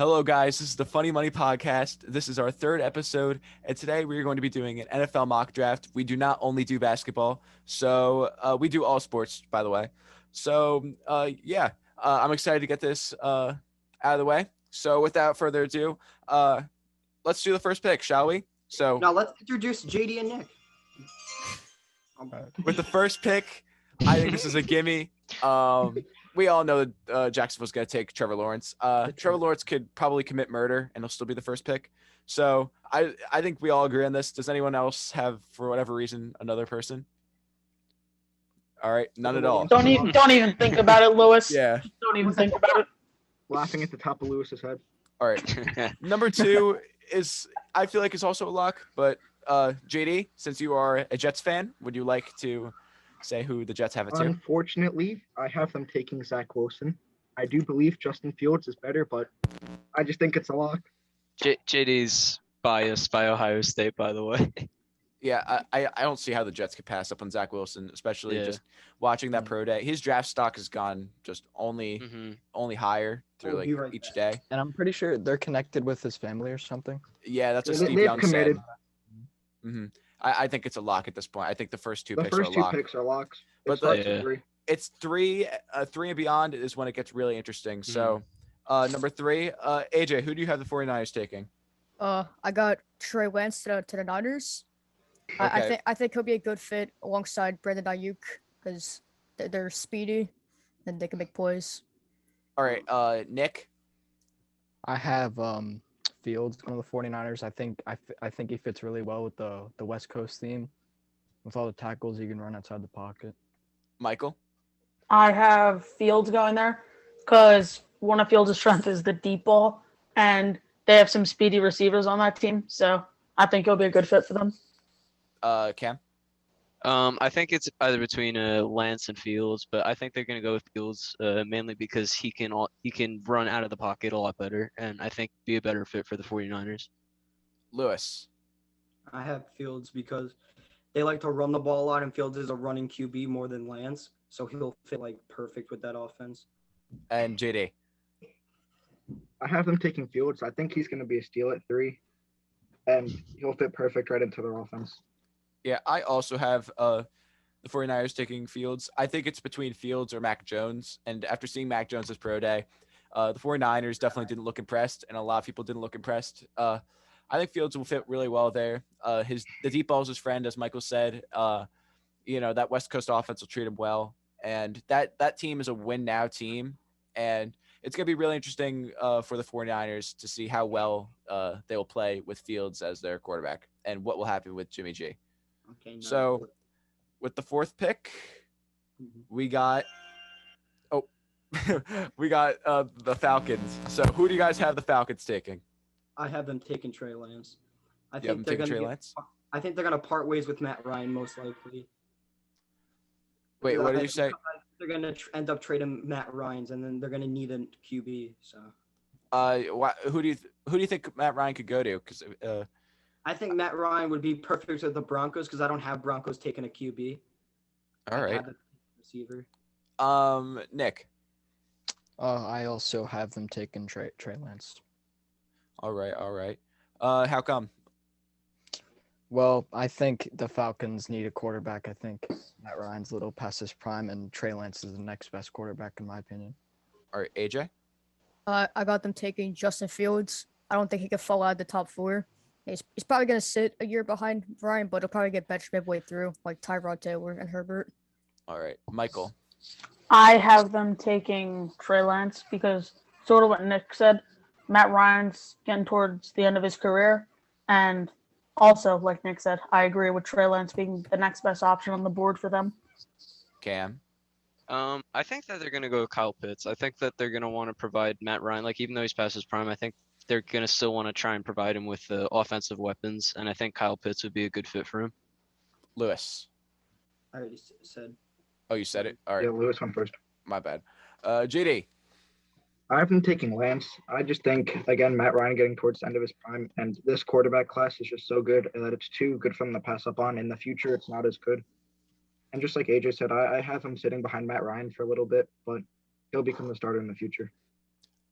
Hello, guys. This is the Funny Money Podcast. This is our third episode, and today we are going to be doing an NFL mock draft. We do not only do basketball, so we do all sports, by the way. I'm excited to get this out of the way. So, without further ado, let's do the first pick, shall we? So, Now let's introduce JD and Nick. with the first pick, I think this is a gimme. We all know that Jacksonville's going to take Trevor Lawrence. Trevor Lawrence could probably commit murder, and he'll still be the first pick. So I think we all agree on this. Does anyone else have, for whatever reason, another person? All right, none at all. Don't even think about it, Lewis. Yeah. Don't even think about it. Laughing at the top of Lewis's head. All right. Number 2 is, I feel like, is also a lock. But JD, since you are a Jets fan, would you like to say who the Jets have it to? Unfortunately, I have them taking Zach Wilson. I do believe Justin Fields is better, but I just think it's a lock. JD's biased by Ohio State, by the way. Yeah, I don't see how the Jets could pass up on Zach Wilson, especially just watching that pro day. His draft stock has gone just only higher through each day. And I'm pretty sure they're connected with his family or something. Yeah, that's what Steve They've Young committed. said. I think it's a lock at this point. I think the first two The picks first are a two lock. picks are locks. But It starts at 3. It's three and beyond is when it gets really interesting. So number 3, AJ, who do you have the 49ers taking? I got Trey Lance to the Niners. Okay. I think he'll be a good fit alongside Brandon Ayuk because they're speedy and they can make plays. All right, Nick. I have Fields going to the 49ers. I think he fits really well with the West Coast theme. With all the tackles he can run outside the pocket. Michael. I have Fields going there because one of Fields' strength is the deep ball, and they have some speedy receivers on that team. So I think he'll be a good fit for them. Cam. I think it's either between Lance and Fields, but I think they're going to go with Fields mainly because he can run out of the pocket a lot better, and I think be a better fit for the 49ers. Lewis. I have Fields because they like to run the ball a lot, and Fields is a running QB more than Lance, so he'll fit perfect with that offense. And JD. I have them taking Fields. I think he's going to be a steal at 3, and he'll fit perfect right into their offense. Yeah, I also have the 49ers taking Fields. I think it's between Fields or Mac Jones. And after seeing Mac Jones' pro day, the 49ers definitely didn't look impressed, and a lot of people didn't look impressed. I think Fields will fit really well there. The deep ball is his friend, as Michael said. That West Coast offense will treat him well. And that team is a win-now team. And it's going to be really interesting for the 49ers to see how well they will play with Fields as their quarterback and what will happen with Jimmy G. Okay. No. So with the 4th pick, we got the Falcons. So who do you guys have the Falcons taking? I have them taking Trey Lance. I You have them taking Trey Lance? I think they're gonna part ways with Matt Ryan most likely. Wait, what did you say? They're gonna end up trading Matt Ryan's, and then they're gonna need a QB. So. Who do you think Matt Ryan could go to? Because I think Matt Ryan would be perfect with the Broncos because I don't have Broncos taking a QB. all right. Receiver. Nick. I also have them taking Trey Lance. All right. How come? Well, I think the Falcons need a quarterback. I think Matt Ryan's a little past his prime, and Trey Lance is the next best quarterback in my opinion. All right, AJ. I got them taking Justin Fields. I don't think he could fall out of the top 4. He's probably gonna sit a year behind Ryan, but he'll probably get benched midway through, like Tyrod Taylor and Herbert. All right, Michael. I have them taking Trey Lance because sort of what Nick said, Matt Ryan's getting towards the end of his career, and also, like Nick said, I agree with Trey Lance being the next best option on the board for them. Cam. I think that they're going to go with Kyle Pitts. I think that they're going to want to provide Matt Ryan, even though he's past his prime, I think they're going to still want to try and provide him with the offensive weapons, and I think Kyle Pitts would be a good fit for him. Lewis. I already said. Oh, you said it? All right. Yeah, Lewis went first. My bad. JD. I have them taking Lance. I just think, again, Matt Ryan getting towards the end of his prime, and this quarterback class is just so good that it's too good for them to pass up on. In the future, it's not as good. And just like AJ said, I have him sitting behind Matt Ryan for a little bit, but he'll become the starter in the future.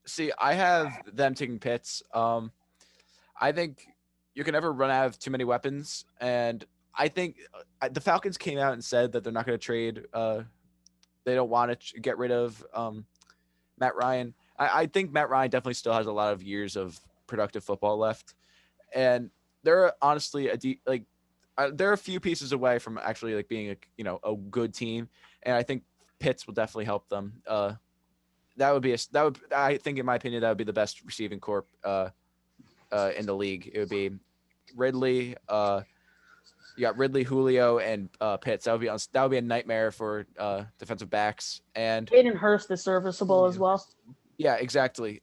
See, I have them taking Pitts. I think you can never run out of too many weapons, and I think the Falcons came out and said that they're not going to trade. They don't want to get rid of Matt Ryan. I think Matt Ryan definitely still has a lot of years of productive football left, and they're honestly they're a few pieces away from actually like being a good team, and I think Pitts will definitely help them. I think in my opinion that would be the best receiving corp in the league. It would be Ridley. You got Ridley, Julio, and Pitts. That would be a nightmare for defensive backs. And Hayden Hurst is serviceable as well. yeah, exactly.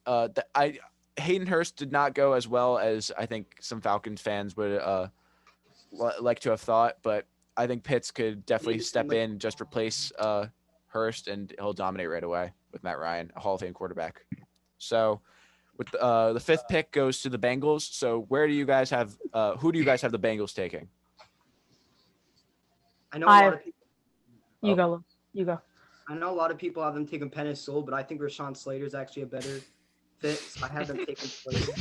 Hayden Hurst did not go as well as I think some Falcons fans would like to have thought, but I think Pitts could definitely step in, just replace Hurst, and he'll dominate right away with Matt Ryan, a Hall of Fame quarterback. So with the fifth pick goes to the Bengals. So where do you guys have who do you guys have the Bengals taking? I know a lot of people. You go. You go. I know a lot of people have them taking Pennis Sewell, but I think Rashawn Slater is actually a better fit. So I have them taking Slater.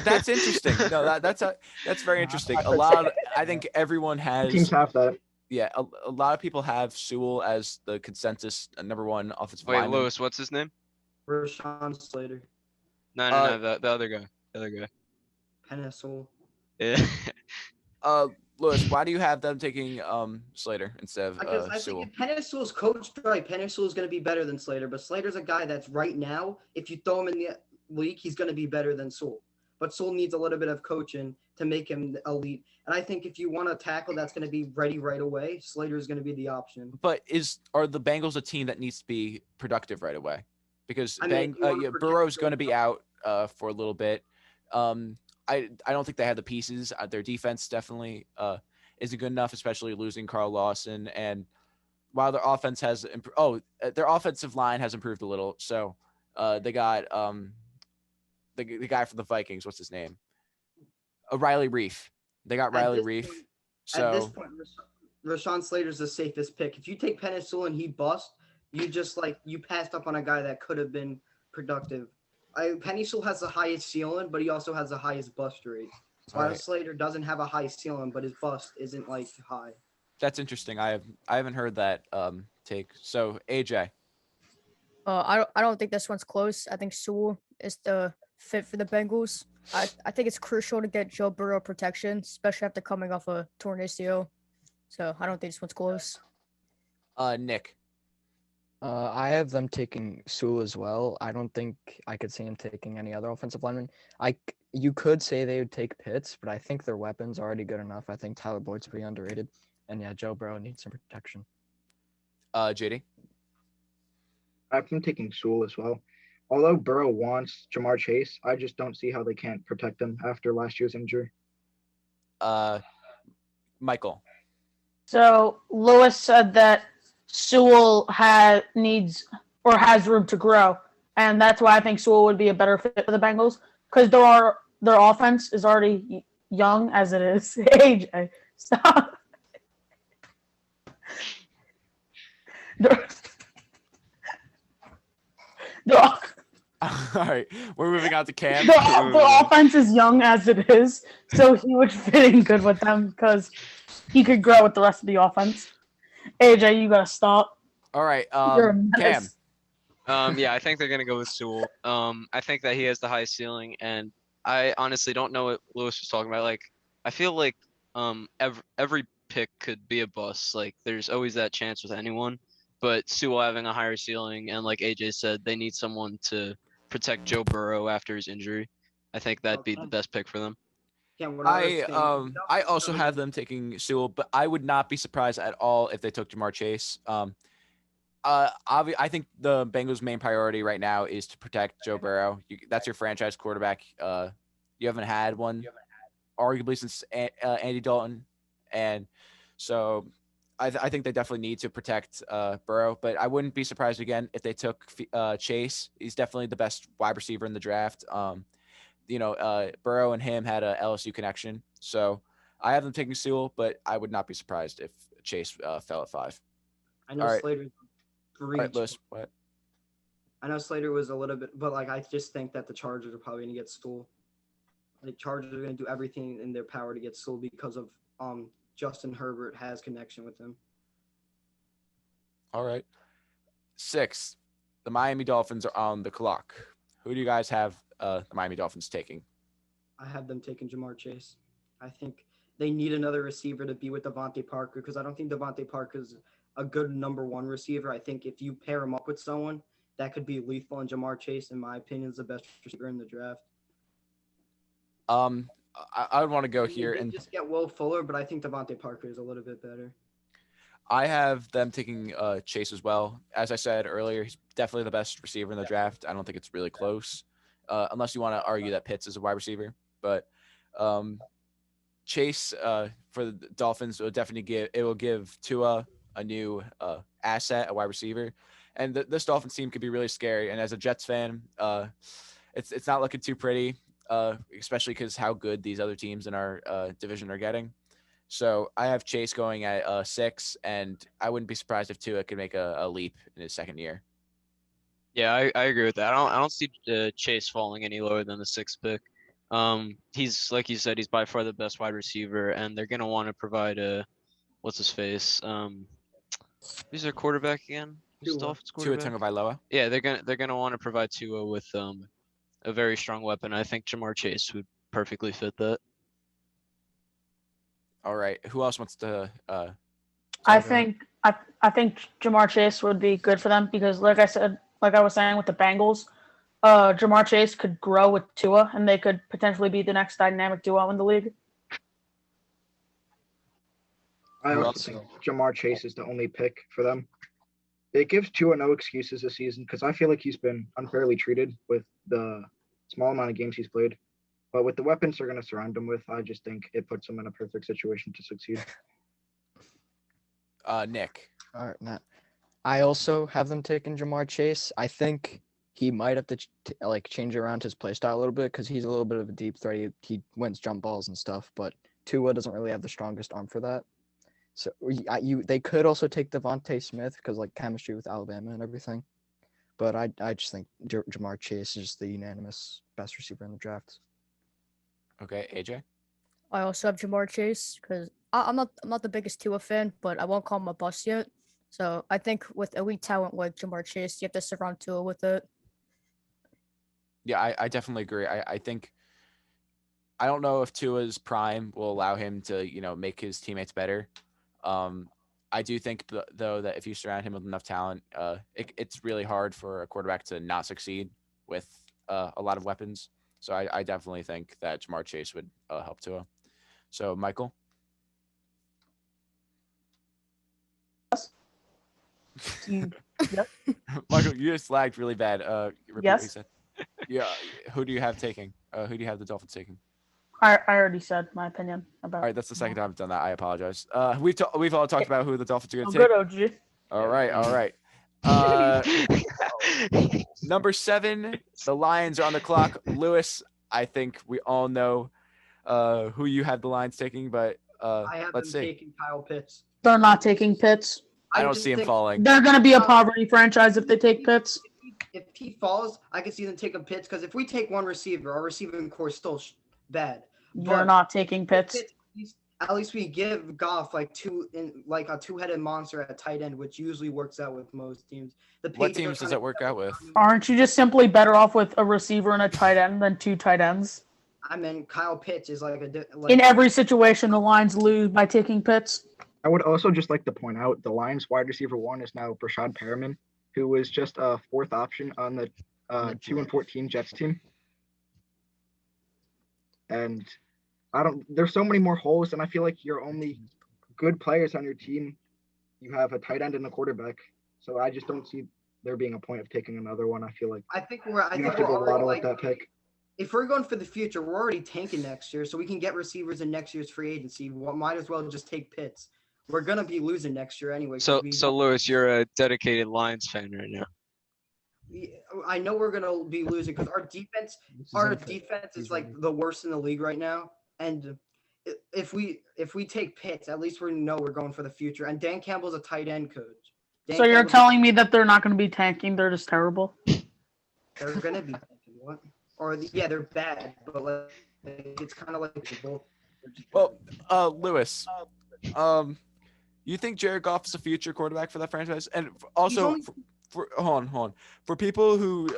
That's interesting. No, that's very interesting. I think everyone has Teams have that. Yeah, a lot of people have Sewell as the consensus number one offensive Wait, lineman. Lewis, what's his name? Rashawn Slater. No, the other guy. The other guy. Pennis Sewell. Yeah. Lewis, why do you have them taking Slater instead Because of I Sewell? think if Pennis Sewell's coached right, Pennis Sewell's going to be better than Slater. But Slater's a guy that's right now, if you throw him in the league, he's going to be better than Sewell. But Sewell needs a little bit of coaching to make him elite. And I think if you want a tackle that's going to be ready right away, Slater is going to be the option. But are the Bengals a team that needs to be productive right away? Because I mean, if you wanna protect Burrow's going to Joe be out for a little bit. I don't think they have the pieces. Their defense definitely isn't good enough, especially losing Carl Lawson. And while their offense has their offensive line has improved a little. So they got the guy from the Vikings. What's his name? Riley Reef. They got Riley Reef. At this So point, Rashawn Slater's the safest pick. If you take Pennis Sewell and he bust, you passed up on a guy that could have been productive. Penny Sewell has the highest ceiling, but he also has the highest bust rate. While Right. Slater doesn't have a high ceiling, but his bust isn't like high. that's interesting. I haven't heard that take. So AJ. I don't think this one's close. I think Sewell is the fit for the Bengals. I think it's crucial to get Joe Burrow protection, especially after coming off a torn ACL. So I don't think this one's close. Nick. I have them taking Sewell as well. I don't think I could see him taking any other offensive lineman. You could say they would take Pitts, but I think their weapon's already good enough. I think Tyler Boyd's pretty underrated. And yeah, Joe Burrow needs some protection. JD. I have them taking Sewell as well. Although Burrow wants Jamar Chase, I just don't see how they can't protect him after last year's injury. Michael. So Lewis said that Sewell has room to grow, and that's why I think Sewell would be a better fit for the Bengals because their offense is already young as it is. AJ, stop. The All right, we're moving on to Cam. the offense is young as it is, so he would fit in good with them because he could grow with the rest of the offense. AJ, you gotta stop. All right, You're a Cam. menace. Yeah, I think they're gonna go with Sewell. I think that he has the highest ceiling, and I honestly don't know what Lewis was talking about. Like, I feel like every pick could be a bust. Like, there's always that chance with anyone. But Sewell having a higher ceiling, and like AJ said, they need someone to protect Joe Burrow after his injury. I think that'd be the best pick for them. Yeah, what I was saying- I also have them taking Sewell, but I would not be surprised at all if they took Jamar Chase. I think the Bengals' main priority right now is to protect Joe Burrow. That's your franchise quarterback. You haven't had one arguably since Andy Dalton, and so I think they definitely need to protect Burrow. But I wouldn't be surprised again if they took Chase. He's definitely the best wide receiver in the draft. Burrow and him had a LSU connection, so I have them taking Sewell, but I would not be surprised if Chase fell at 5. I know All right. Slater's All reach. right, Lewis, what? I know Slater was a little bit, but like I just think that the Chargers are probably gonna get Sewell. The Chargers are gonna do everything in their power to get Sewell because of Justin Herbert has connection with him. All right. 6, the Miami Dolphins are on the clock. Who do you guys have the Miami Dolphins taking? I have them taking Jamar Chase. I think they need another receiver to be with Devontae Parker because I don't think Devontae Parker is a good number one receiver. I think if you pair him up with someone that could be lethal, and Jamar Chase, in my opinion, is the best receiver in the draft. I would want to go here They and just get Will Fuller, but I think Devontae Parker is a little bit better. I have them taking Chase as well. As I said earlier, he's definitely the best receiver in the draft. I don't think it's really close, unless you want to argue that Pitts is a wide receiver. But Chase for the Dolphins will definitely give Tua a new asset, a wide receiver, and this Dolphins team could be really scary. And as a Jets fan, it's not looking too pretty, especially because how good these other teams in our division are getting. So I have Chase going at 6, and I wouldn't be surprised if Tua could make a leap in his second year. Yeah, I agree with that. I don't see Chase falling any lower than the 6th pick. He's like you said, he's by far the best wide receiver, and they're gonna want to provide what's his face? Who's their quarterback again? Who's the Tua. Dolphins Tua quarterback? Tagovailoa. Yeah, they're gonna want to provide Tua with a very strong weapon. I think Jamar Chase would perfectly fit that. All right. Who else wants to? I talk about- think I think Jamar Chase would be good for them because, like I was saying with the Bengals, Jamar Chase could grow with Tua, and they could potentially be the next dynamic duo in the league. I Who also else? think Jamar Chase is the only pick for them. It gives Tua no excuses this season because I feel like he's been unfairly treated with the small amount of games he's played. But with the weapons they're going to surround him with, I just think it puts him in a perfect situation to succeed. Nick. All right, Matt. I also have them taking Jamar Chase. I think he might have to change around his play style a little bit because he's a little bit of a deep threat. He wins jump balls and stuff, but Tua doesn't really have the strongest arm for that. So they could also take Devontae Smith because like chemistry with Alabama and everything. But I just think Jamar Chase is just the unanimous best receiver in the draft. Okay, AJ. I also have Jamar Chase because I'm not the biggest Tua fan, but I won't call him a bust yet. So I think with elite talent like Jamar Chase, you have to surround Tua with it. Yeah, I definitely agree. I think I don't know if Tua's prime will allow him to make his teammates better. I do think though that if you surround him with enough talent, it's really hard for a quarterback to not succeed with a lot of weapons. So I definitely think that Jamar Chase would help Tua. So Michael. Yep. Michael, you just lagged really bad. Repeat what you Yes. said. Yeah. Who do you have taking? Who do you have the Dolphins taking? I already said my opinion about. All right, that's the second time I've done that. I apologize. We've all talked about who the Dolphins are going Oh, to take. good, OG. All right. Number 7, the Lions are on the clock. Lewis, I think we all know who you have the Lions taking, but I have let's them see. taking Kyle Pitts. They're not taking Pitts. I don't just see him think falling. They're gonna be a poverty franchise if they take Pitts. If he falls, I can see them taking Pitts because if we take one receiver, our receiving core is still bad. They're But not taking Pitts. At least we give Goff like a two-headed monster at tight end, which usually works out with most teams. The What Patriots teams are does trying it work out with? Aren't you just simply better off with a receiver and a tight end than 2 tight ends? I mean, Kyle Pitts is like In every situation, the Lions lose by taking Pitts. I would also just like to point out the Lions wide receiver 1 is now Brashad Perriman, who was just a 4th option on the 2-14 Jets team. And there's so many more holes, and I feel like your only good players on your team, you have a tight end and a quarterback. So I just don't see there being a point of taking another one. I feel like I think we're you have to go already, Waddle like, at that pick. if we're going for the future, we're already tanking next year, so we can get receivers in next year's free agency. Might as well just take Pitts. We're gonna be losing next year anyway. 'cause So Lewis, you're a dedicated Lions fan right now. I know we're gonna be losing because our defense is like the worst in the league right now. And if we take Pitts, at least we know we're going for the future. And Dan Campbell's a tight end coach, So you're telling me that they're not going to be tanking? They're just terrible. they're gonna be what? Yeah, they're bad, but like it's kind of like both. Well, Lewis, you think Jared Goff is a future quarterback for that franchise? And also, only- hold on. For people who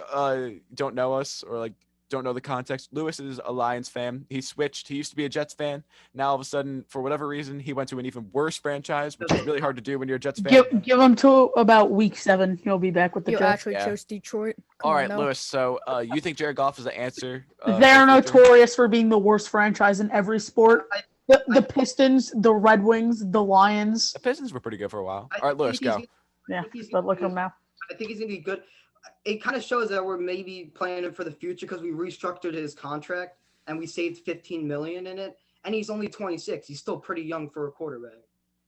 don't know us or like don't know the context, Lewis is a Lions fan. He switched. He used to be a Jets fan. Now all of a sudden, for whatever reason, he went to an even worse franchise, which is really hard to do when you're a Jets fan. Give him to about week 7. He'll be back with the You Jets. actually Yeah. chose Detroit. Come All on right, now. Lewis. So you think Jared Goff is the answer? They're for the future? notorious for being the worst franchise in every sport. The Pistons, the Red Wings, the Lions. The Pistons were pretty good for a while. I All right, Lewis, think he's go. gonna- Yeah, I think he's but gonna look at be- him now. I think he's gonna be good. It kind of shows that we're maybe planning for the future because we restructured his contract and we saved 15 million in it. And he's only 26. He's still pretty young for a quarterback.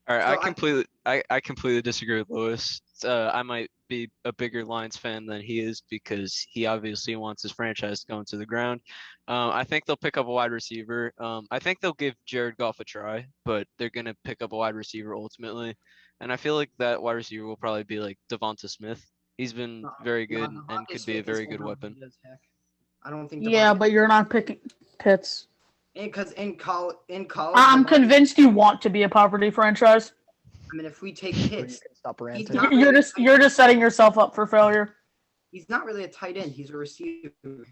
All right, So I completely disagree with Lewis. I might be a bigger Lions fan than he is because he obviously wants his franchise to go into the ground. I think they'll pick up a wide receiver. I think they'll give Jared Goff a try, but they're gonna pick up a wide receiver ultimately. And I feel like that wide receiver will probably be like Devonta Smith. He's been very good and could be a very good weapon. I don't think. Yeah, Devontae- but you're not picking Pitts. because in college, I'm Devontae- convinced you want to be a poverty franchise. I mean, if we take You hits, can stop He's ranting. not- You're just setting yourself up for failure. he's not really a tight end. He's a receiver.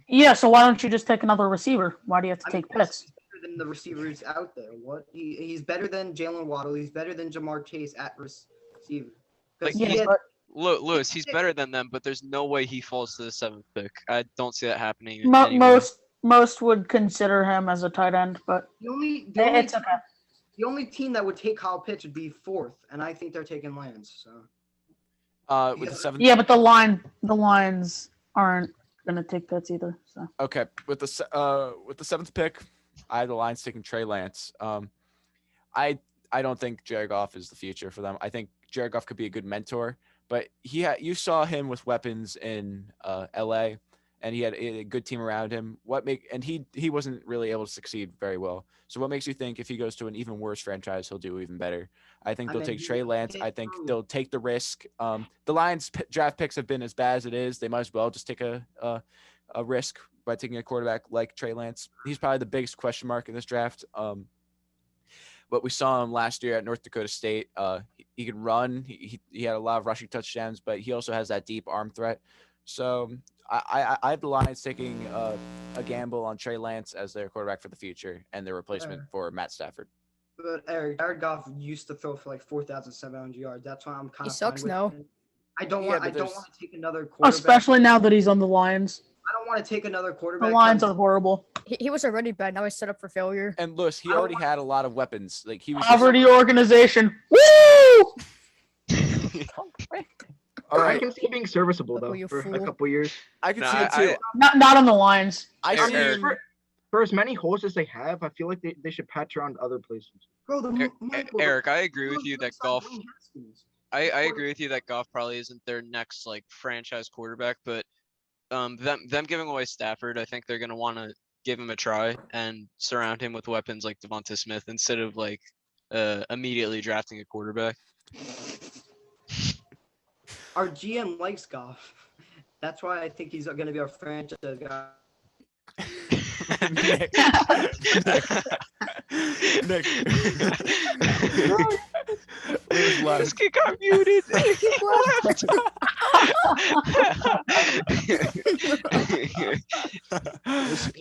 Yeah, so why don't you just take another receiver? Why do you have to I mean, take Pitts? he's better than the receivers out there. He's better than Jalen Waddle. He's better than Jamar Chase at receiver. 'Cause Like, he Yeah, had- but Lewis, he's better than them, but there's no way he falls to the 7th pick. I don't see that happening. mo- anywhere. most would consider him as a tight end, but it's okay. the only team that would take Kyle Pitts would be 4th, and I think they're taking Lance. So With the 7th. Yeah, but the Lions aren't gonna take Pitts either. So Okay, with the 7th pick, I have the Lions taking Trey Lance. I don't think Jared Goff is the future for them. I think Jared Goff could be a good mentor, but you saw him with weapons in LA, and he had a good team around him. He wasn't really able to succeed very well. So what makes you think if he goes to an even worse franchise, he'll do even better? I think I they'll mean, take he Trey was Lance. hit I think through. they'll take the risk. The Lions draft picks have been as bad as it is. They might as well just take a risk by taking a quarterback like Trey Lance. He's probably the biggest question mark in this draft. But we saw him last year at North Dakota State. He can run. He had a lot of rushing touchdowns, but he also has that deep arm threat. So I have the Lions taking a gamble on Trey Lance as their quarterback for the future and their replacement for Matt Stafford. but Jared Goff used to throw for like 4,700 yards. That's why I'm kind of. sucks now. I don't Yeah, want. but I don't there's- want to take another quarterback. especially now that he's on the Lions, I don't want to take another the quarterback. Lions 'cause are horrible. He was already bad. Now he's set up for failure. And Lewis, he I don't already had a lot of weapons. Like he was. Poverty organization. Woo! All I right, can see it being serviceable Look though what you for a fool. couple years. I can No, see it too. Not on the Lions. I Eric- see. Eric- For as many holes as they have, I feel like they should patch around other places. Bro, Eric, I agree with you that Goff. I agree with you that Goff probably isn't their next like franchise quarterback, but them giving away Stafford, I think they're gonna want to give him a try and surround him with weapons like Devonta Smith instead of like immediately drafting a quarterback. Our GM likes Goff. That's why I think he's going to be our franchise guy. Nick. Nick. Lewis left. This kid got muted.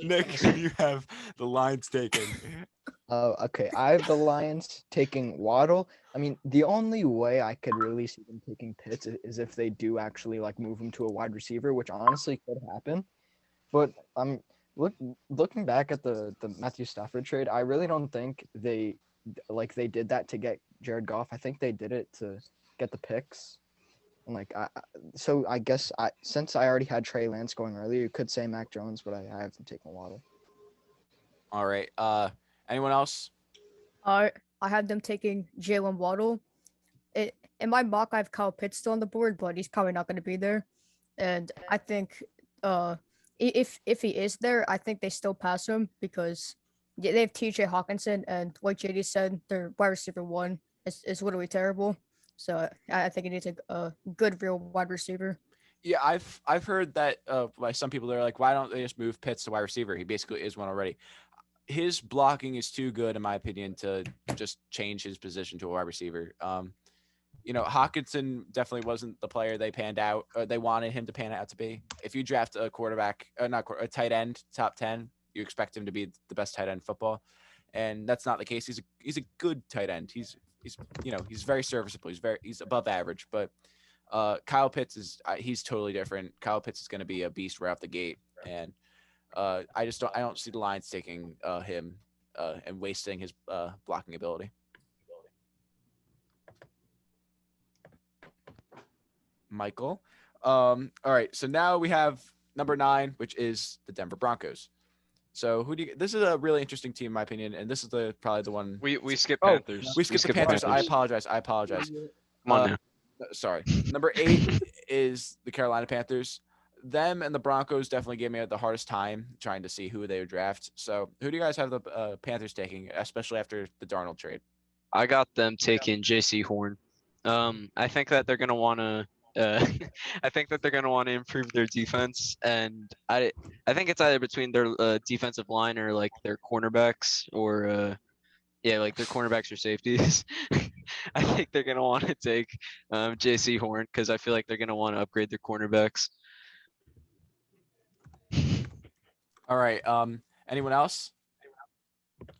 Nick, you have the Lions taken. Okay, I have the Lions taking Waddle. I mean, the only way I could really see them taking Pitts is if they do actually like move him to a wide receiver, which honestly could happen. But looking back at the Matthew Stafford trade, I really don't think they did that to get Jared Goff. I think they did it to get the picks. And so I guess since I already had Trey Lance going earlier, you could say Mac Jones, but I have them taking Waddle. All right. Anyone else? I had them taking Jalen Waddle. In my mock, I have Kyle Pitts still on the board, but he's probably not going to be there. And I think if he is there, I think they still pass him because they have T.J. Hawkinson, and like JD said, their wide receiver 1 is literally terrible. So I think he needs a good real wide receiver. Yeah, I've heard that by some people. They're like, why don't they just move Pitts to wide receiver? He basically is one already. His blocking is too good, in my opinion, to just change his position to a wide receiver. Hawkinson definitely wasn't the player they panned out. They wanted him to pan out to be. If you draft a quarterback, a tight end, top 10, you expect him to be the best tight end in football, and that's not the case. He's a good tight end. He's very serviceable. He's above average, but Kyle Pitts he's totally different. Kyle Pitts is going to be a beast right off the gate, and I don't see the Lions taking him and wasting his blocking ability. Michael. All right, so now we have number 9, which is the Denver Broncos. So this is a really interesting team in my opinion, and this is probably the one We skip Panthers. we skipped the Panthers. I apologize. Come on now. Sorry. Number 8 is the Carolina Panthers. Them and the Broncos definitely gave me the hardest time trying to see who they would draft. So who do you guys have the Panthers taking, especially after the Darnold trade? I got them taking J.C. Horn. I think that they're gonna want to. I think that they're gonna want to improve their defense, and I think it's either between their defensive line or like their cornerbacks, or like their cornerbacks or safeties. I think they're gonna want to take J.C. Horn because I feel like they're gonna want to upgrade their cornerbacks. All right. Anyone else?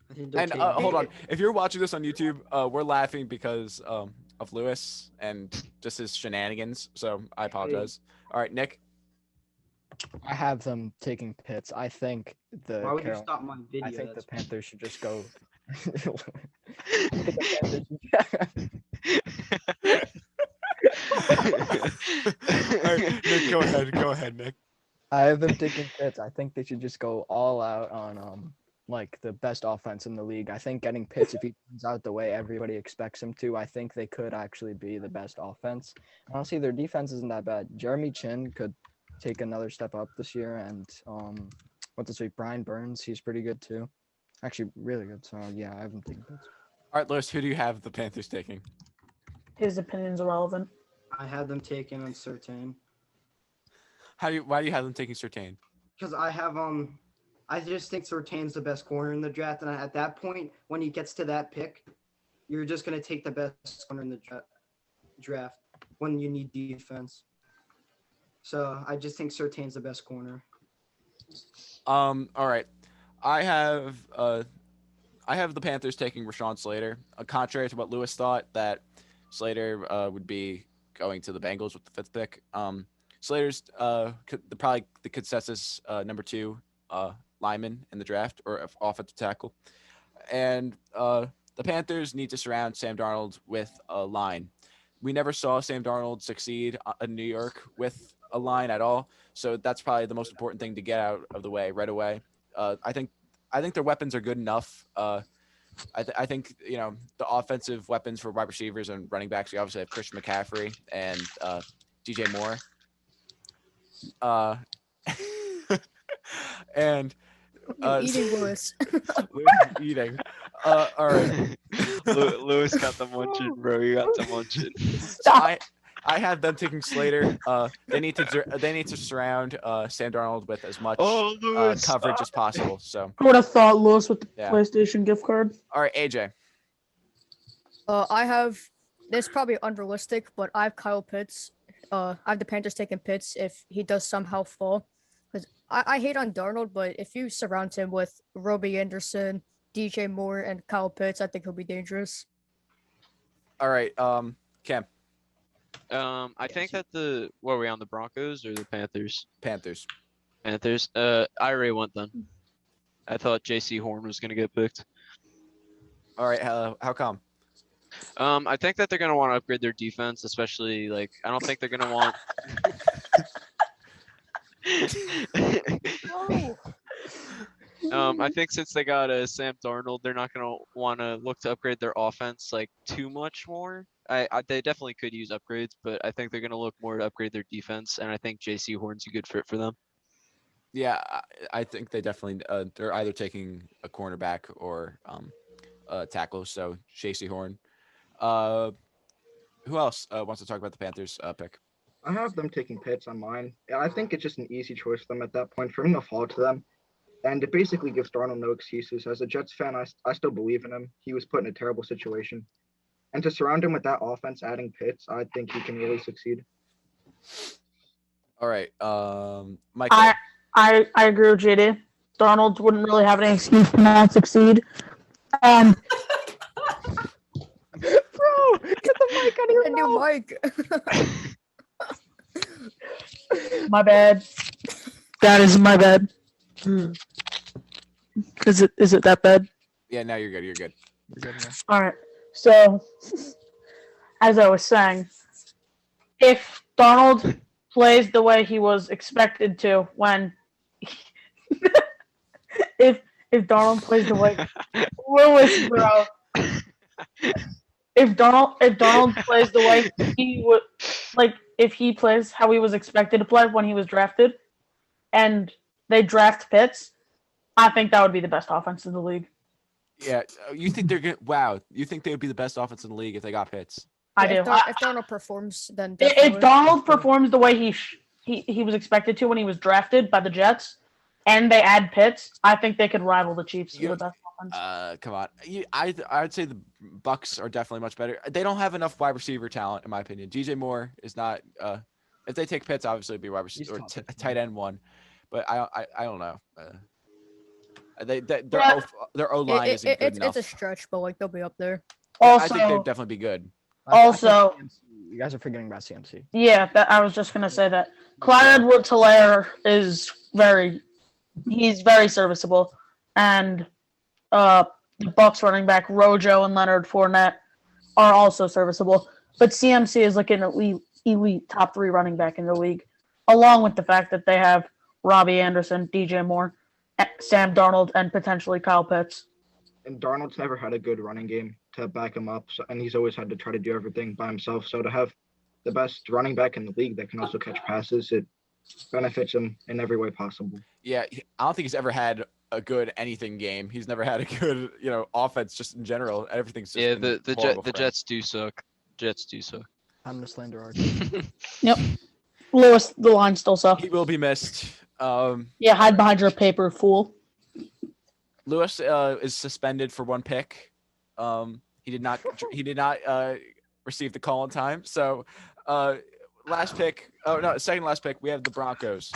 I think they're And taking- hold on. If you're watching this on YouTube, we're laughing because of Lewis and just his shenanigans. So I apologize. All right, Nick. I have them taking Pitts. I think the Why would you Carol- stop my video? I think the That's- Panthers should just go. All right, Nick, go ahead, Nick. I have them taking Pitts. I think they should just go all out on like the best offense in the league. I think getting Pitts, if he turns out the way everybody expects him to, I think they could actually be the best offense. Honestly, their defense isn't that bad. Jeremy Chin could take another step up this year, and Brian Burns, he's pretty good too. Actually, really good. So yeah, I have them taking Pitts. All right, Lewis, who do you have the Panthers taking? His opinion's irrelevant. I had them taken on Surtain Why do you have them taking Surtain? because I just think Surtain's the best corner in the draft, and at that point, when he gets to that pick, you're just gonna take the best corner in the draft when you need defense. So I just think Surtain's the best corner. All right. I have the Panthers taking Rashawn Slater. Contrary to what Lewis thought, that Slater would be going to the Bengals with the 5th pick. Slater's probably the consensus number 2 lineman in the draft, or offensive tackle. And the Panthers need to surround Sam Darnold with a line. We never saw Sam Darnold succeed in New York with a line at all. So that's probably the most important thing to get out of the way right away. I think their weapons are good enough. I think the offensive weapons for wide receivers and running backs. We obviously have Christian McCaffrey and DJ Moore. And You're eating Lewis. eating. All right. Lewis got the munching, bro. You got the munching. So I have them taking Slater. They need to surround Sam Darnold with as much Lewis. coverage as possible. So I would have thought Lewis with the Yeah. PlayStation gift card. all right, AJ. I have this is probably unrealistic, but I have Kyle Pitts. I have the Panthers taking Pitts if he does somehow fall. Because I hate on Darnold, but if you surround him with Robbie Anderson, DJ Moore, and Kyle Pitts, I think he'll be dangerous. All right, Cam. I think that what were we on, the Broncos or the Panthers? Panthers. Panthers. I already went them. I thought J.C. Horn was gonna get picked. All right, how come? I think that they're gonna want to upgrade their defense, especially like I don't think they're gonna want. I think since they got Sam Darnold, they're not gonna want to look to upgrade their offense like too much more. They definitely could use upgrades, but I think they're gonna look more to upgrade their defense, and I think J.C. Horn's a good fit for them. Yeah, I think they definitely they're either taking a cornerback or a tackle. So J.C. Horn. Who Who else wants to talk about the Panthers pick? I have them taking Pitts on mine. I think it's just an easy choice for them at that point for him to fall to them. And it basically gives Darnold no excuses. As a Jets fan, I still believe in him. He was put in a terrible situation. And to surround him with that offense, adding Pitts, I think he can really succeed. All right, Michael. I agree with JD. Darnold wouldn't really have any excuse to not succeed. And Bro, get the mic out of your A new mouth. mic. my bad. That is my bad. Is it that bad? Yeah, now you're good. You're good. You're good, man. All right. So, as I was saying, if Donald plays the way he was expected to when if Donald plays the way Lewis, bro. If Donald plays the way he would, like, if he plays how he was expected to play when he was drafted, and they draft Pitts, I think that would be the best offense in the league. Yeah, you think they're gonna? Wow, you think they would be the best offense in the league if they got Pitts? I do. If Darnold performs, then If definitely. Donald performs the way he was expected to when he was drafted by the Jets, and they add Pitts, I think they could rival the Chiefs for You- the best offense. Come on. I'd say the Bucks are definitely much better. They don't have enough wide receiver talent, in my opinion. DJ Moore is not. If they take Pitts, obviously it'd be wide receiver or top a 15. tight end one, but I don't know. Yeah. Their O line isn't good enough. It's a stretch, but like they'll be up there. I Also, think they'd definitely be good. I think Also- CMC you guys are forgetting about CMC. yeah, I was just gonna say that Clyde Edwards-Helaire is he's very serviceable, and the Bucks running back Rojo and Leonard Fournette are also serviceable. But CMC is like an elite top 3 running back in the league, along with the fact that they have Robbie Anderson, DJ Moore, Sam Darnold, and potentially Kyle Pitts. And Darnold's never had a good running game to back him up, and he's always had to try to do everything by himself. So to have the best running back in the league that can also catch passes, it benefits him in every way possible. Yeah, I don't think he's ever had a good anything game. He's never had a good, offense just in general. Everything's just Yeah, been the horrible for him. Jets do suck. Jets do suck. I'm the slander art. Lewis, the line still sucks. He will be missed. Yeah, hide behind your paper, fool. Lewis is suspended for 1 pick. He did not receive the call in time. So last pick. Oh no, second last pick. We have the Broncos.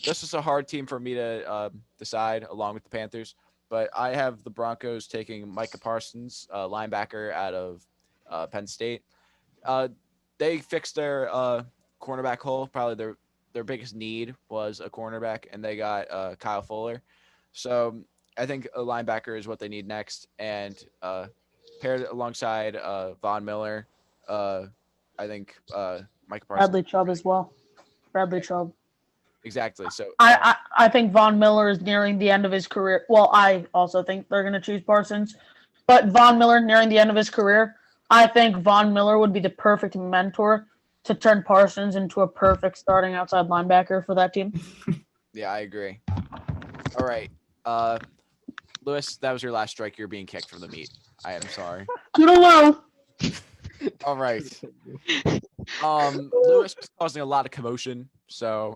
This is a hard team for me to decide, along with the Panthers. But I have the Broncos taking Micah Parsons, linebacker out of Penn State. They fixed their cornerback hole. Probably their biggest need was a cornerback, and they got Kyle Fuller. So I think a linebacker is what they need next, and paired alongside Von Miller, I think Micah Parsons. Bradley Chubb as well. Bradley Chubb. Exactly. So I think Von Miller is nearing the end of his career. Well, I also think they're going to choose Parsons. But Von Miller nearing the end of his career, I think Von Miller would be the perfect mentor to turn Parsons into a perfect starting outside linebacker for that team. yeah, I agree. All right. Lewis, that was your last strike. You're being kicked from the meet. I am sorry. Toodaloo. All right. Lewis is causing a lot of commotion, so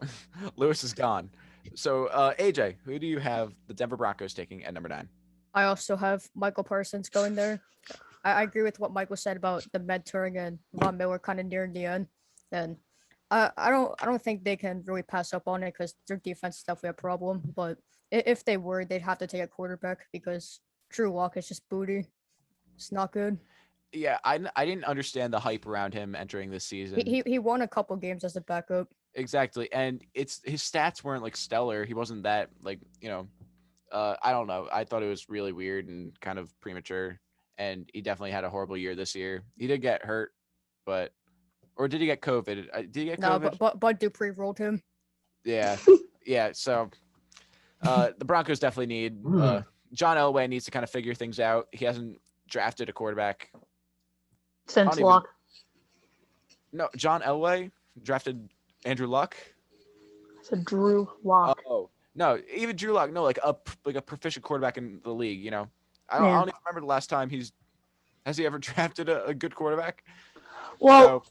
Lewis is gone. So AJ, who do you have the Denver Broncos taking at number 9? I also have Michael Parsons going there. I agree with what Michael said about the mentoring and Von Miller kind of nearing the end. And I don't think they can really pass up on it because their defense is definitely a problem. But if they were, they'd have to take a quarterback because Drew Lock is just booty. It's not good. Yeah, I didn't understand the hype around him entering this season. He won a couple games as a backup. Exactly, and his stats weren't like stellar. He wasn't that I don't know. I thought it was really weird and kind of premature, and he definitely had a horrible year this year. He did get hurt, or did he get COVID? Did he get No, COVID? but Bud Dupree rolled him. Yeah, yeah. So the Broncos definitely need John Elway needs to kind of figure things out. He hasn't drafted a quarterback. Since even- Locke. No, John Elway drafted Andrew Luck. So Drew Lock. Oh no, even Drew Lock. No, like a proficient quarterback in the league. I don't Yeah. even remember the last time has he ever drafted a good quarterback. Well,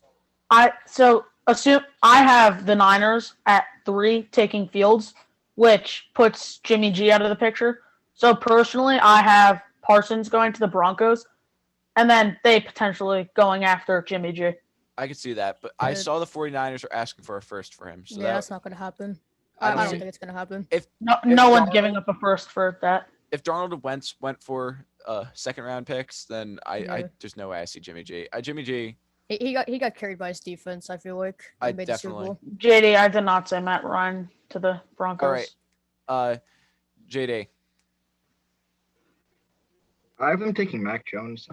So so assume I have the Niners at 3 taking Fields, which puts Jimmy G out of the picture. So personally, I have Parsons going to the Broncos, and then they potentially going after Jimmy G. I can see that, but I Uh, saw the 49ers are asking for a first for him. So yeah, that that's not gonna happen. I I don't don't see think it's gonna happen. No, If no one's giving Darnold- up a first for that. if Darnold and Wentz went for second round picks, then I Yeah. there's no way I see Jimmy G. Jimmy G, He got carried by his defense. I feel like I he made the Super definitely- Bowl. JD, I did not say Matt Ryan to the Broncos. JD. I have them taking Mac Jones.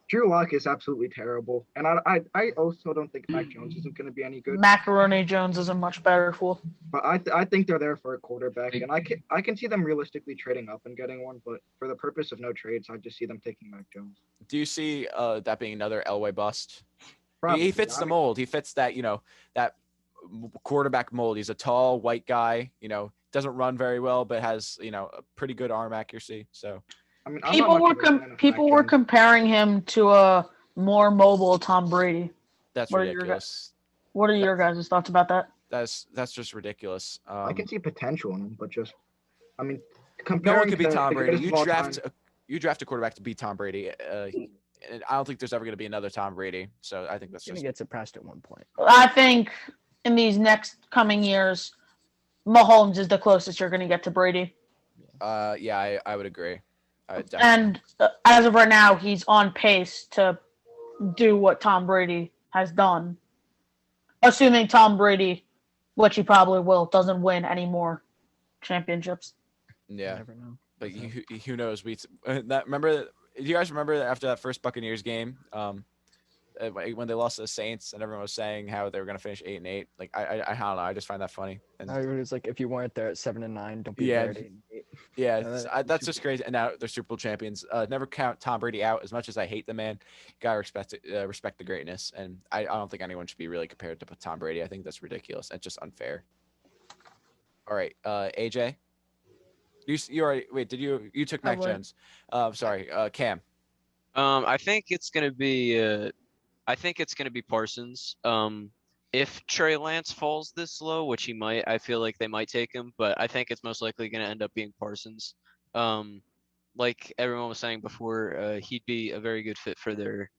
Drew Lock is absolutely terrible, and I also don't think Mac Jones isn't going to be any good. Macaroni Jones is a much better fool. But I think they're there for a quarterback, and I can see them realistically trading up and getting one. But for the purpose of no trades, I just see them taking Mac Jones. Do you see that being another Elway bust? Probably. He fits I the mean, mold. He fits that, that quarterback mold. He's a tall white guy, doesn't run very well, but has, a pretty good arm accuracy. So I mean, I'm not much of a fan of Mac people were Jones. comparing him to a more mobile Tom Brady. that's What are your ridiculous. What are your guys' thoughts about that? That's just ridiculous. I can see potential in him, but I mean, No comparing one could beat to Tom the Brady. greatest of all time- You draft a quarterback to beat Tom Brady. And I don't think there's ever going to be another Tom Brady. So I think that's Jimmy just gets suppressed at one point. I think in these next coming years, Mahomes is the closest you're going to get to Brady. yeah, I would agree. Definitely. And as of right now, he's on pace to do what Tom Brady has done. Assuming Tom Brady, which he probably will, doesn't win any more championships. You Yeah, never know. but who knows? Remember? Do you guys remember after that first Buccaneers game, when they lost to the Saints, and everyone was saying how they were going to finish 8-8? Like I don't know. I just find that funny. And I was like, if you weren't there at 7-9, don't be Yeah. there at 8-8. yeah, Super that's just crazy. And now they're Super Bowl champions. Never count Tom Brady out. As much as I hate the man, gotta respect respect the greatness. And I don't think anyone should be really compared to Tom Brady. I think that's ridiculous. That's just unfair. All right, AJ. You already wait? Did you took I Mac would. Jones? Sorry, Cam. I think it's gonna be Parsons. If Trey Lance falls this low, which he might, I feel like they might take him, but I think it's most likely gonna end up being Parsons. Like everyone was saying before, he'd be a very good fit for their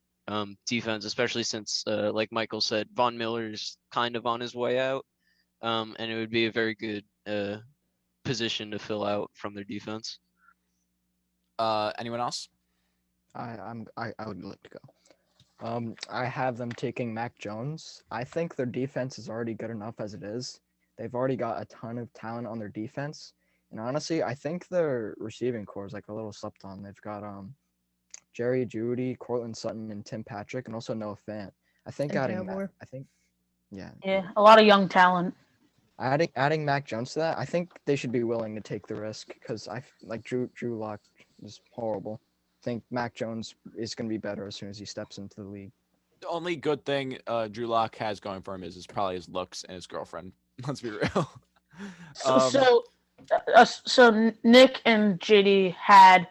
defense, especially since, like Michael said, Von Miller's kind of on his way out, and it would be a very good position to fill out from their defense. Anyone else? I would like to go. I have them taking Mac Jones. I think their defense is already good enough as it is. They've already got a ton of talent on their defense. And honestly, I think their receiving core is like a little slept on. They've got Jerry Jeudy, Cortland Sutton, and Tim Patrick, and also Noah Fant. I think And adding Taylor. yeah. Yeah, a lot of young talent. Adding Mac Jones to that, I think they should be willing to take the risk because Drew Lock is horrible. I think Mac Jones is going to be better as soon as he steps into the league. The only good thing Drew Lock has going for him is probably his looks and his girlfriend. Let's be real. So Nick and JD had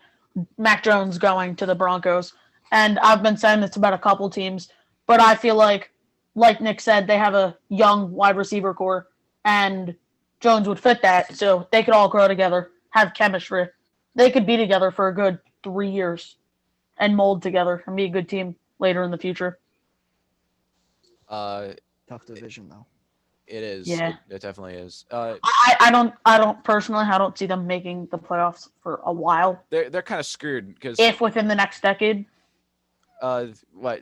Mac Jones going to the Broncos, and I've been saying this about a couple teams, but I feel like Nick said, they have a young wide receiver core, and Jones would fit that, so they could all grow together, have chemistry. They could be together for a good 3 years and mold together and be a good team later in the future. Tough division though. It is. Yeah. It definitely is. I don't personally, I don't see them making the playoffs for a while, They're kind of screwed because if within the next decade. what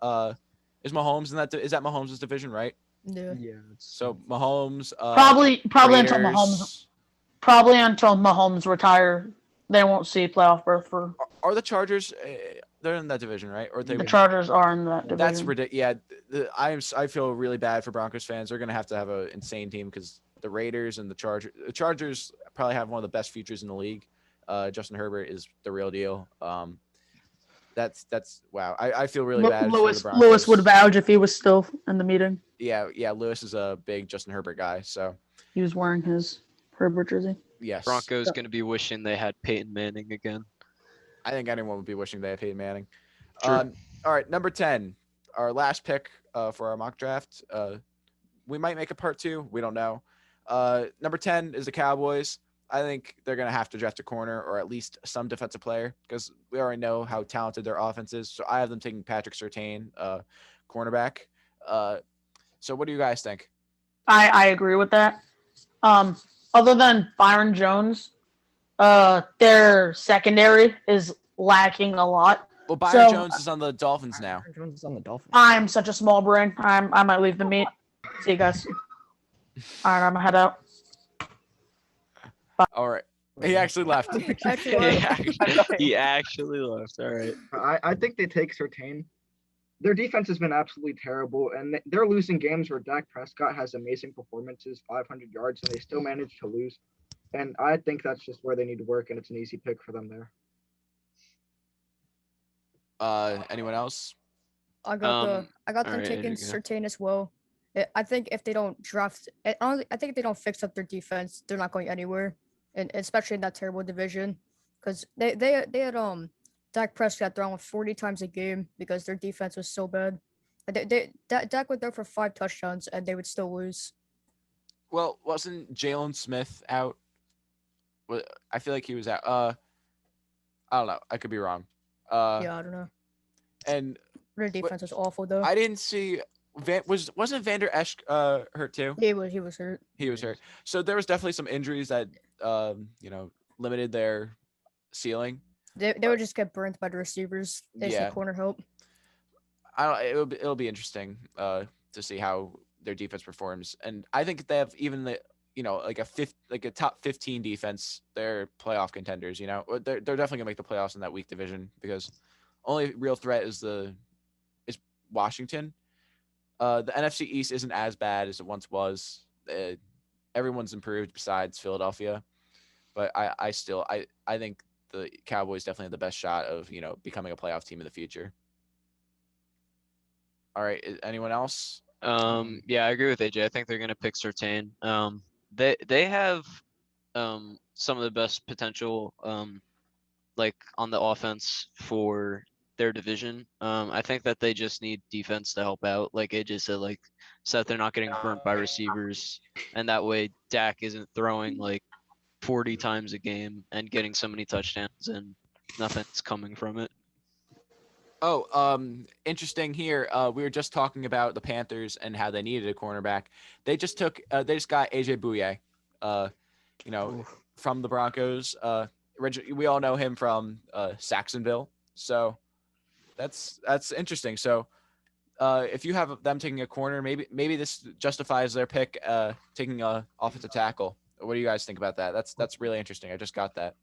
is Mahomes in that? Is that Mahomes' division, right? Yeah. Yeah. So Mahomes. Probably until Raiders. Mahomes. Retire, they won't see playoff berth for Are the Chargers? They're in that division, right? Or they? the Chargers are in that division. That's ridiculous. Yeah, I feel really bad for Broncos fans. They're gonna have an insane team because the Raiders and the Chargers probably have one of the best futures in the league. Justin Herbert is the real deal. That's wow. I feel really bad for the Broncos. Lewis would vouch if he was still in the meeting. Yeah. Lewis is a big Justin Herbert guy. So He was wearing his Herbert jersey. yes, Broncos gonna be wishing they had Peyton Manning again. I think anyone would be wishing they had Peyton Manning. True. All right, number 10. our last pick for our mock draft. We might make a part 2. We don't know. Number 10 is the Cowboys. I think they're going to have to draft a corner or at least some defensive player because we already know how talented their offense is. So I have them taking Patrick Surtain, cornerback. So what do you guys think? I agree with that. Other than Byron Jones, their secondary is lacking a lot. Well, Byron So- Jones is on the Dolphins now. Aaron Jones is on the Dolphins. I'm such a small brain. I might leave the meet. See you guys. All right, I'm gonna head out. All right. He actually left. Actually, He actually left. All right. I think they take Surtain. Their defense has been absolutely terrible, and they're losing games where Dak Prescott has amazing performances, 500 yards, and they still manage to lose. And I think that's just where they need to work, and it's an easy pick for them there. Anyone else? I got them alright, taking here you go. Surtain as well. I think if they don't draft, I think if they don't fix up their defense, they're not going anywhere, and especially in that terrible division, because they had Dak Prescott throwing 40 times a game because their defense was so bad. Dak would throw for 5 touchdowns and they would still lose. Well, wasn't Jalen Smith out? I feel like he was out. I don't know. I could be wrong. Yeah, I don't know. And Their defense was awful though. I didn't see wasn't Vander Esch hurt too? He was hurt. He was hurt. So there was definitely some injuries that limited their ceiling. They would just get burnt by the receivers. They just Yeah. need corner help. It'll be interesting to see how their defense performs, and I think if they have even the like a top 15 defense, they're playoff contenders. They're definitely gonna make the playoffs in that weak division because only real threat is Washington. The NFC East isn't as bad as it once was. Everyone's improved besides Philadelphia, but I think the Cowboys definitely have the best shot of becoming a playoff team in the future. All right, anyone else? Yeah, I agree with AJ. I think they're gonna pick Surtain. They have some of the best potential like on the offense for their division. I think that they just need defense to help out, like AJ said, so that they're not getting burnt by receivers, and that way Dak isn't throwing like 40 times a game and getting so many touchdowns and nothing's coming from it. Oh, interesting here. We were just talking about the Panthers and how they needed a cornerback. They just got AJ Bouye, from the Broncos. We all know him from Saxonville. So that's interesting. So if you have them taking a corner, maybe this justifies their pick taking a offensive tackle. What do you guys think about that? That's really interesting. I just got that.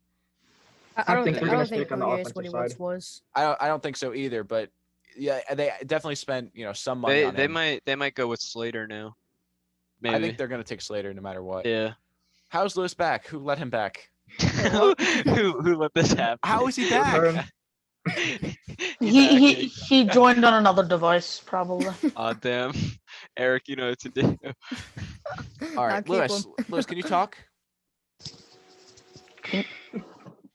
I don't think think they're gonna Bouye stick on the is what he offensive once side. was. I don't think so either, but yeah, they definitely spent some money on They him. might go with Slater now. Maybe. I think they're gonna take Slater no matter what. Yeah. How's Lewis back? Who let him back? who let this happen? How is he back? Return. He joined on another device probably. Aw, damn. Eric, you know what to do. All Nah, right, keep Lewis. him. Lewis, can you talk? Can-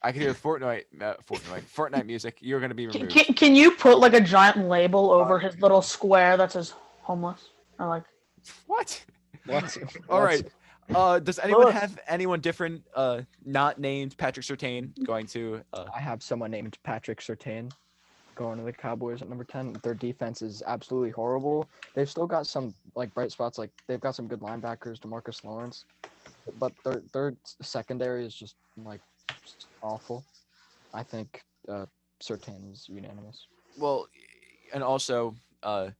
I can hear Fortnite music. You're gonna be removed. Can you put like a giant label over his little square that says homeless? I like. What? What? All right. Does anyone Lewis. have anyone different, not named Patrick Surtain, going to? I have someone named Patrick Surtain going to the Cowboys at number 10. Their defense is absolutely horrible. They've still got some bright spots, like they've got some good linebackers, DeMarcus Lawrence, but their secondary is just just awful. I think Surtain is unanimous. Well, and also, I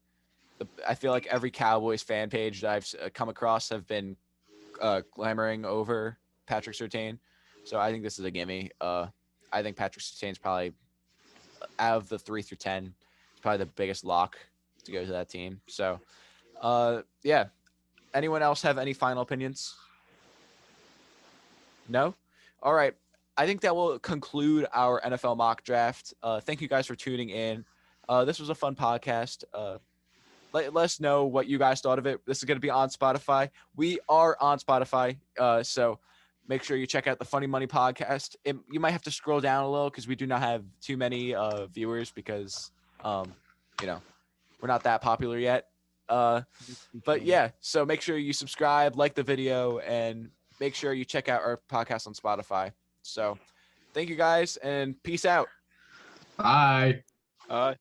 feel like every Cowboys fan page that I've come across have been clamoring over Patrick Surtain, so I think this is a gimme. I think Patrick Surtain's probably out of the 3 through 10, probably the biggest lock to go to that team. So, yeah. Anyone else have any final opinions? No? All right. I think that will conclude our NFL mock draft. Thank you guys for tuning in. This was a fun podcast. Let us know what you guys thought of it. This is going to be on Spotify. We are on Spotify, so make sure you check out the Funny Money podcast. You might have to scroll down a little because we do not have too many viewers because, we're we're not that popular yet. But yeah, so make sure you subscribe, like the video, and make sure you check out our podcast on Spotify. So thank you guys, and peace out. Bye. Uh,